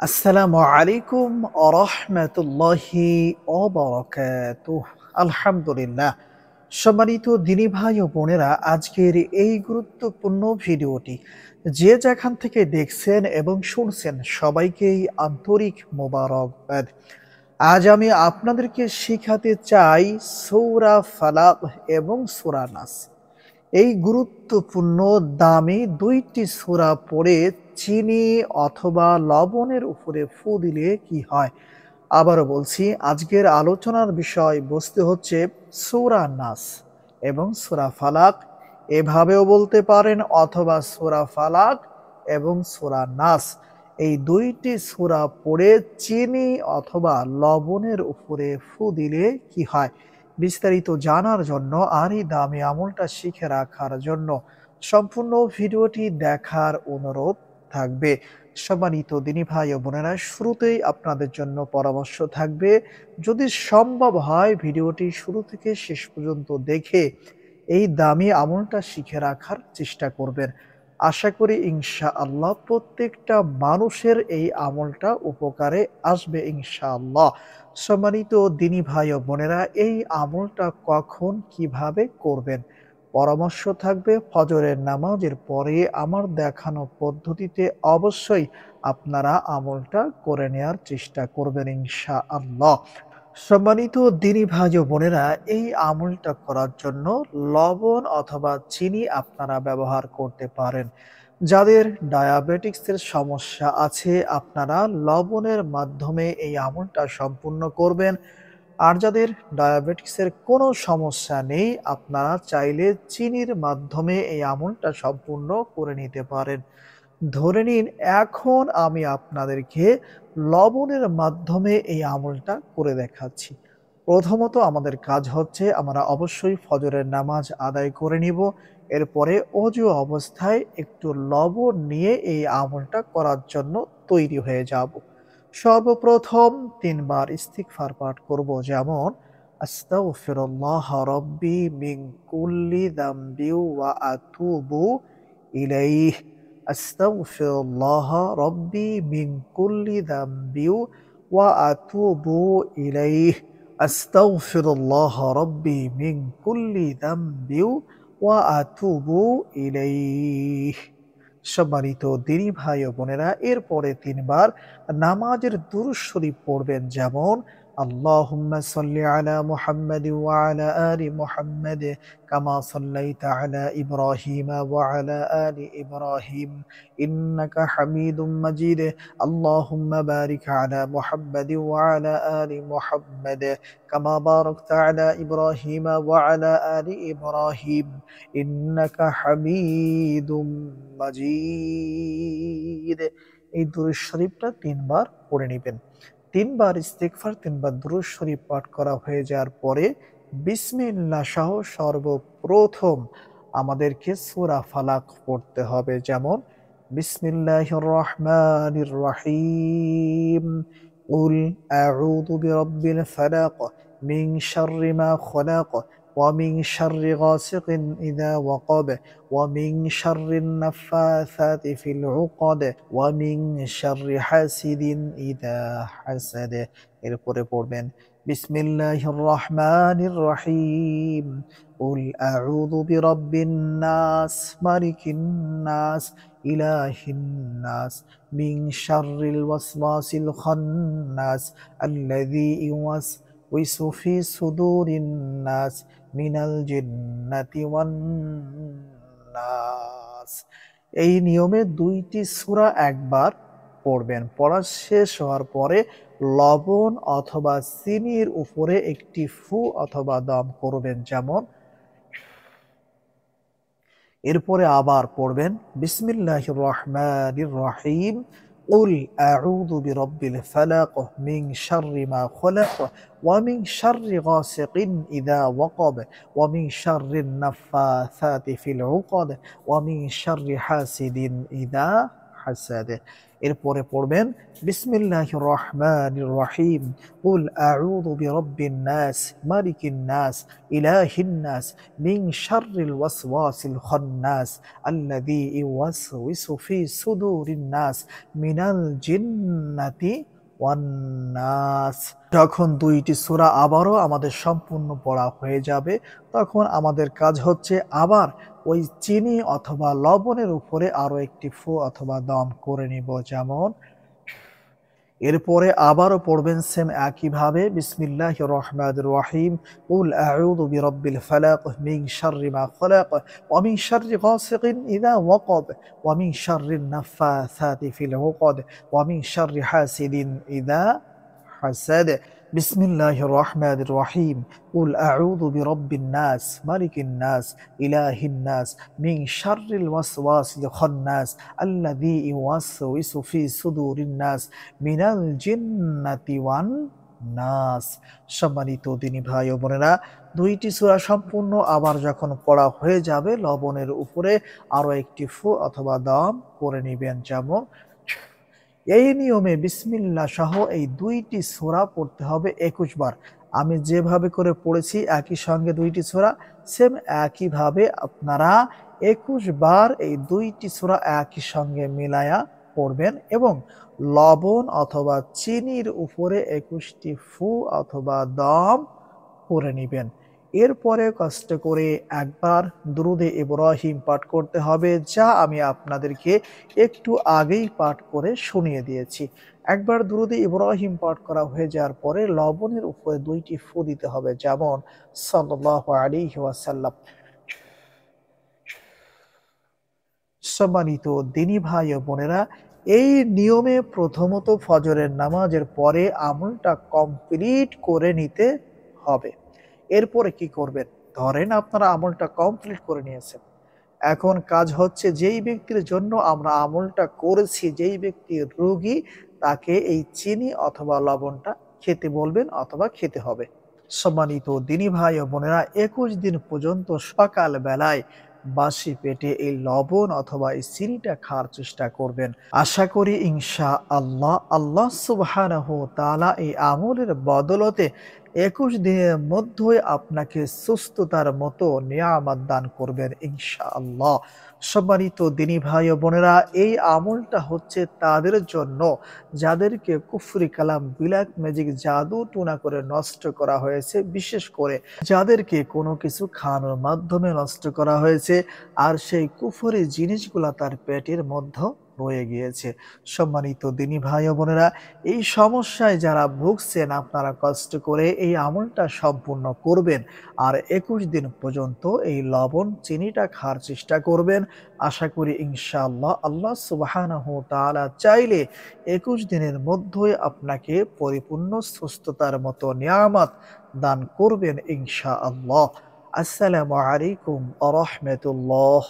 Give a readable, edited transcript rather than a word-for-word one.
আসসালামু আলাইকুম ওয়া রাহমাতুল্লাহি ওয়া বারাকাতুহু। আলহামদুলিল্লাহ। সম্মানিত দিনী ভাই ও বোনেরা, আজকের এই গুরুত্বপূর্ণ ভিডিওটি যে যেখান থেকে দেখছেন এবং শুনছেন সবাইকেই আন্তরিক মোবারকবাদ। আজ আমি আপনাদেরকে শিখাতে চাই সূরা ফালাক এবং সূরা নাস। এই গুরুত্বপূর্ণ দামি ২টি সূরা পড়ে চিনি অথবা লবণের উপরে ফু দিলে কি হয়? আবারও বলছি, আজকের আলোচনার বিষয় বস্তু হচ্ছে সূরা নাস এবং সূরা ফালাক। এভাবেও বলতে পারেন অথবা সূরা ফালাক এবং সূরা নাস। এই ২টি সূরা পড়ে চিনি অথবা লবণের উপরে ফু দিলে কি হয়? বিস্তারিত জানার জন্য আর এই দামি আমলটা শিখে রাখার জন্য সম্পূর্ণ ভিডিওটি দেখার অনুরোধ থাকবে। সম্মানিত দিনী ভাই ও বোনেরা, শুরুতেই আপনাদের জন্য পরামর্শ থাকবে, যদি সম্ভব হয় ভিডিওটি শুরু থেকে শেষ পর্যন্ত দেখে এই দামি আমলটা শিখে রাখার চেষ্টা করবেন। আশা করি ইনশাআল্লাহ প্রত্যেকটা মানুষের এই আমলটা উপকারে আসবে ইনশাআল্লাহ। সম্মানিত দিনী ভাই ও বোনেরা, এই আমলটা কখন কিভাবে করবেন? পরামর্শ থাকবে ফজরের নামাজের পরে আমার দেখানো পদ্ধতিতে অবশ্যই আপনারা আমলটা করে নেয়ার চেষ্টা করবেন ইনশাআল্লাহ। সম্মানিত দিনী ভাই ও বোনেরা, এই আমলটা করার জন্য লবণ অথবা চিনি আপনারা ব্যবহার করতে পারেন। যাদের ডায়াবেটিকসের সমস্যা আছে আপনারা লবণের মাধ্যমে এই আমলটা সম্পূর্ণ করবেন। আর যাদের ডায়াবেটিকসের কোনো সমস্যা নেই আপনারা চাইলে চিনির মাধ্যমে এই আমলটা সম্পূর্ণ করে নিতে পারেন। ধরে নিন এখন আমি আপনাদেরকে লবণের মাধ্যমে এই আমলটা করে দেখাচ্ছি। প্রথমত আমাদের কাজ হচ্ছে আমরা অবশ্যই ফজরের নামাজ আদায় করে নিব। এরপরে অজু অবস্থায় একটু লবণ নিয়ে এই আমলটা করার জন্য তৈরি হয়ে যাব। সর্বপ্রথম ৩ বার ইস্তিগফার পাঠ করব, যেমন আস্তাগফিরুল্লাহ রাব্বি মিন কুল্লি যামবি ওয়া আতুবু ইলাইহি। আস্তাগফিরুল্লাহ রাব্বি মিন কুল্লি যামবি ওয়া আতুবু ইলাইহি। আস্তাগফিরুল্লাহ রাব্বি মিন কুল্লি যামবি ওয়া আতুবু ইলাইহি। সম্মানিত দিনী ভাই ও বোনেরা, এরপরে ৩ বার নামাজের দুরূদ শরীফ পড়বেন, যেমন আল্লাহুম্মা সাল্লি আলা মুহাম্মাদি ওয়া আলা আলি মুহাম্মাদ কামা সাল্লাইতা আলা ইব্রাহিম ওয়া আলা আলি ইব্রাহিম ইন্নাকা হামিদুম মাজিদ। আল্লাহুম্মা বারিক আলা মুহাম্মাদি ওয়া আলা আলি মুহাম্মাদ কামা বারাকতা আলা ইব্রাহিম ওয়া আলা আলি ইব্রাহিম ইন্নাকা হামিদুম মাজিদ। এই দুরূদ শরীফটা ৩ বার পড়ে নিবেন। ৩ বার ইস্তিগফার, ৩ বার দুরূদ শরীফ পাঠ করা হয়ে যাওয়ার পরে বিসমিল্লাহ সহ সর্বপ্রথম আমাদেরকে সূরা ফালাক পড়তে হবে, যেমন বিসমিল্লাহির রহমানির রহিম। কুল আউযু বিরাব্বিল ফালাক মিন শাররি মা খলাক ওয়া মিন শাররি গাসিকিন ইযা ওয়াকাব ওয়া মিন শাররিন নাফাসাতি ফিল উকাদ ওয়া মিন শাররি হাসিদিন ইযা হাসাদ। এরপরে পড়বেন বিসমিল্লাহির রহমানির রহিম। কুল আউযু বিরাব্বিন নাস মালিকিন নাস ইলাহিন নাস মিন শাররিল ওয়াসওয়াসিল খান্নাস আল্লাযী ইউওয়াসওয়িসু ফি সুদুরিন নাস মিনাল জিন্নাতি ওয়ান নাস। এই নিয়মে ২টি সূরা একবার পড়বেন। পড়া শেষ হওয়ার পরে লবণ অথবা চিনির উপরে একটি ফু অথবা দম করবেন, যেমন এরপরে আবার পড়বেন বিসমিল্লাহির রহমানির রহিম। কুল আউযু বিরাব্বিল ফালাক মিন শাররি মা খলাক ওয়া মিন শাররি গাসিকিন ইযা ওয়াকাব ওয়া মিন শাররিন নাফাসাতি ফিল উকাদ ওয়া মিন শাররি হাসিদিন ইযা হাসাদ। এরপরে পড়বেন বিসমিল্লাহির রহমানির রহিম, কুল আউযু বিরাব্বিন নাস, মালিকিন নাস, ইলাহিন নাস, মিন শাররিল ওয়াসওয়াসিল খান্নাস, আল্লাযী ইউওয়াসউিসু ফি সুদুরিন নাস, মিনাল জিন্নাতি ওয়ান নাস। যখন দুইটি সূরা আবারও আমাদের সম্পূর্ণ পড়া হয়ে যাবে, তখন আমাদের কাজ হচ্ছে আবার ওই চিনি অথবা লবণের উপরে আরো একটি ফু অথবা দম করে নিব। যেমন এরপরে আবারও পড়বেন সেম একইভাবে বিসমিল্লাহির রহমানির রহিম, কুল আউযু বিরাব্বিল ফালাক, মিন শাররি মা খালাক, ওয়া মিন শাররি গাসিকিন ইযা ওয়াকাব, ওয়া মিন শাররিন নাফাসাতি ফিল উকদ, ওয়া মিন শাররি হাসিদিন ইযা হাসাদ। বিসমিল্লাহির রহমানির রহিম, কুল আউযু বিরাব্বিন নাস, মালিকিন নাস, ইলাহিন নাস, মিন শাররিল ওয়াসওয়াসিল খান্নাস, আল্লাযী ইউওয়াসউিসু ফি সুদুরিন নাস, মিনাল জিন্নাতি ওয়ান নাস। সম্মানিত দিনী ভাই ও বোনেরা, দুইটি সূরা সম্পূর্ণ আবার যখন পড়া হয়ে যাবে, লবণের উপরে আরো একটি ফু অথবা দম করে নিবেন। যেমন এই নিয়মে বিসমিল্লাহ সহ এই দুইটি সূরা পড়তে হবে ২১ বার। আমি যেভাবে করে পড়েছি একই সঙ্গে দুইটি সূরা, সেম একইভাবে আপনারা ২১ বার এই দুইটি সূরা একই সঙ্গে মিলায়া পড়বেন এবং লবণ অথবা চিনির উপরে ২১টি ফু অথবা দম করে নিবেন। এরপরে কষ্ট করে একবার দুরূদে ইব্রাহিম পাঠ করতে হবে, যা আমি আপনাদেরকে একটু আগেই পাঠ করে শুনিয়ে দিয়েছি। একবার দুরূদে ইব্রাহিম পাঠ করা হয়ে যাওয়ার পরে লবণের উপরে ২টি ফু দিতে হবে। যেমন সাল্লাল্লাহু আলাইহি ওয়াসাল্লাম। সম্মানিত দিনী ভাই ও বোনেরা, এই নিয়মে প্রথমত ফজরের নামাজের পরে আমলটা কমপ্লিট করে নিতে হবে। এরপরে কি করবেন? ধরেন আপনারা আমলটা কমপ্লিট করে নিয়েছেন। এখন কাজ হচ্ছে যেই ব্যক্তির জন্য আমরা আমলটা করেছি, যেই ব্যক্তি রোগী, তাকে এই চিনি অথবা লবণটা খেতে বলবেন অথবা খেতে হবে। সম্মানিত দিনী ভাই ও বোনেরা, ২১ দিন পর্যন্ত সকাল বেলায় বাসি পেটে এই লবণ অথবা এই চিনিটা খাওয়ার চেষ্টা করবেন। আশা করি ইনশাআল্লাহ আল্লাহ সুবহানাহু ওয়া তাআলা এই আমলের বদলতে ২১ দিনের মধ্যেই আপনাকে সুস্থতার মতো নিয়ামত দান করবেন ইনশাআল্লাহ। সম্মানিত দিনী ভাই ও বোনেরা, এই আমলটা হচ্ছে তাদের জন্য যাদেরকে কুফরি কালাম, বিলাক ম্যাজিক, জাদু টুনা করে নষ্ট করা হয়েছে, বিশেষ করে যাদেরকে কোনো কিছু খাওয়ানোর মাধ্যমে নষ্ট করা হয়েছে আর সেই কুফরি জিনিসগুলা তার পেটের মধ্যে রয়ে গিয়েছে। সম্মানিত দিনী ভাই ও বোনেরা, এই সমস্যায় যারা ভুগছেন, আপনারা কষ্ট করে এই আমলটা সম্পূর্ণ করবেন আর ২১ দিন পর্যন্ত এই লবণ চিনিটা খাওয়ার চেষ্টা করবেন। আশা করি ইনশাআল্লাহ আল্লাহ সুবহানাহু ওয়া তাআলা চাইলে ২১ দিনের মধ্যেই আপনাকে পরিপূর্ণ সুস্থতার মতো নিয়ামত দান করবেন ইনশাআল্লাহ। আসসালামু আলাইকুম ওয়া রাহমাতুল্লাহ।